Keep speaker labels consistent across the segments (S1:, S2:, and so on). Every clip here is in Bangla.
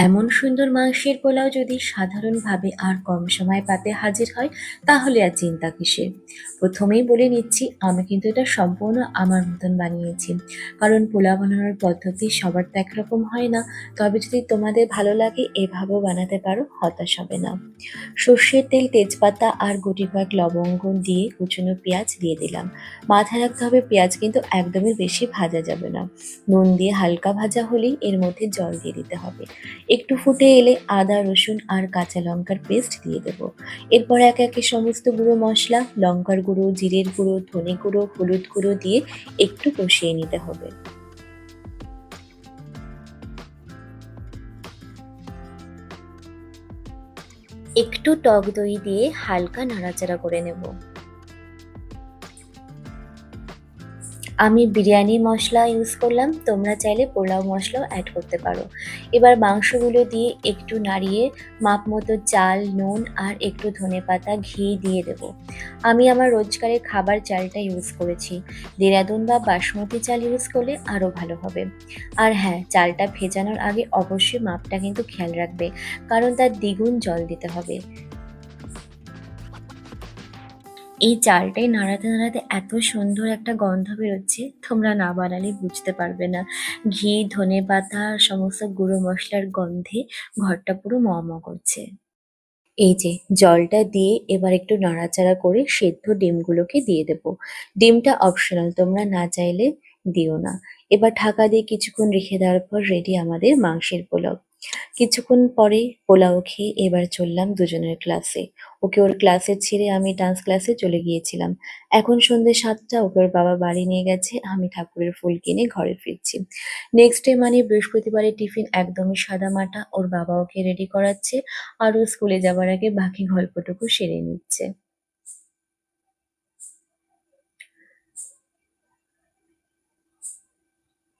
S1: এমন সুন্দর মাংসের পোলাও যদি সাধারণভাবে আর কম সময় পাতে হাজির হয়, তাহলে আর চিন্তা কিসের। প্রথমেই বলে নিচ্ছি, আমি কিন্তু এটা সম্পূর্ণ আমার মতন বানিয়েছি। কারণ পোলাও বানানোর পদ্ধতি সবার তো একরকম হয় না। তবে যদি তোমাদের ভালো লাগে এভাবেও বানাতে পারো, হতাশ হবে না। সর্ষের তেল, তেজপাতা আর গুটি কয়েক লবঙ্গ দিয়ে কুচনো পেঁয়াজ দিয়ে দিলাম। মাথায় রাখতে হবে, পেঁয়াজ কিন্তু একদমই বেশি ভাজা যাবে না। নুন দিয়ে হালকা ভাজা হলেই এর মধ্যে জল দিয়ে দিতে হবে। একটু ফুটে এলে আদা, রসুন আর কাঁচা লঙ্কার পেস্ট দিয়ে দেবো। এরপর একে একে সমস্ত গুঁড়ো মশলা, লঙ্কার গুঁড়ো, জিরের গুঁড়ো, ধনে গুঁড়ো, হলুদ গুঁড়ো দিয়ে একটু কষিয়ে নিতে হবে। একটু টক দই দিয়ে হালকা নাড়াচাড়া করে নেব। আমি বিরিয়ানি মশলা ইউজ করলাম, তোমরা চাইলে পোলাও মশলাও অ্যাড করতে পারো। এবার মাংসগুলো দিয়ে একটু নাড়িয়ে মাপ মতো চাল, নুন আর একটু ধনেপাতা, ঘি দিয়ে দেবো। আমি আমার রোজকারের খাবার চালটা ইউজ করেছি। দেরাদুন বা বাসমতি চাল ইউজ করলে আরও ভালো হবে। আর হ্যাঁ, চালটা ভেজানোর আগে অবশ্যই মাপটা কিন্তু খেয়াল রাখবে, কারণ তার দ্বিগুণ জল দিতে হবে। এই চালটাই নাড়াতে নাড়াতে এত সুন্দর একটা গন্ধ বেরোচ্ছে, তোমরা না বানালে বুঝতে পারবে না। ঘি, ধনেপাতা আর সমস্ত গুঁড়ো মশলার গন্ধে ঘরটা পুরো ম ম করছে। এই যে জলটা দিয়ে এবার একটু নাড়াচাড়া করে সেদ্ধ ডিমগুলোকে দিয়ে দেবো। ডিমটা অপশনাল, তোমরা না চাইলে দিও না। এবার ঢাকা দিয়ে কিছুক্ষণ রেখে দেওয়ার পর রেডি আমাদের মাংসের পোলাও। কিছুক্ষণ পরে পোলাও খেয়ে এবার চললাম দুজনের ক্লাসে। ওকে ওর ক্লাসে ছেড়ে আমি ডান্স ক্লাসে চলে গিয়েছিলাম। এখন সন্ধ্যে ৭টা, ওকে ওর বাবা বাড়ি নিয়ে গেছে, আমি ঠাকুরের ফুল কিনে ঘরে ফিরছি। নেক্সট ডে মানে বৃহস্পতিবারের টিফিন একদমই সাদামাটা, ওর বাবা ওকে রেডি করাচ্ছে আর ও স্কুলে যাবার আগে বাকি গল্পটুকু সেরে নিচ্ছে।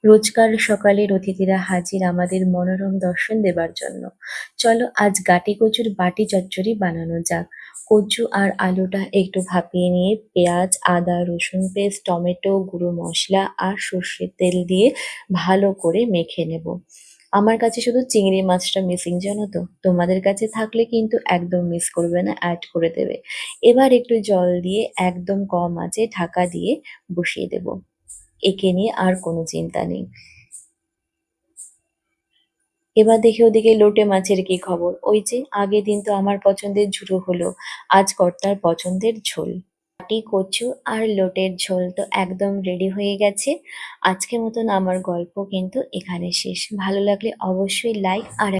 S1: রোজকার সকালের অতিথিরা হাজির আমাদের মনোরম দর্শন দেবার জন্য। চলো আজ গাটি কচুর বাটি চচ্চড়ি বানানো যাক। কচু আর আলুটা একটু ভাপিয়ে নিয়ে পেঁয়াজ, আদা, রসুন পেস্ট, টমেটো, গুঁড়ো মশলা আর সর্ষের তেল দিয়ে ভালো করে মেখে নেব। আমার কাছে শুধু চিংড়ি মাছটা মিসিং, জানো তো। তোমাদের কাছে থাকলে কিন্তু একদম মিস করবে না, অ্যাড করে দেবে। এবার একটু জল দিয়ে একদম কম আঁচে ঢাকা দিয়ে বসিয়ে দেব। একে নিয়ে আর কোনো চিন্তা নেই। এবার দেখি ওদিকে লোটে মাছের কি খবর। ওই যে আগের দিন তো আমার পছন্দের ঝুড়ো হলো, আজ কর্তার পছন্দের ঝোল। বাটি কচু আর লোটের ঝোল তো একদম রেডি হয়ে গেছে। আজকের মতন আমার গল্প কিন্তু এখানে শেষ। ভালো লাগলে অবশ্যই লাইক আর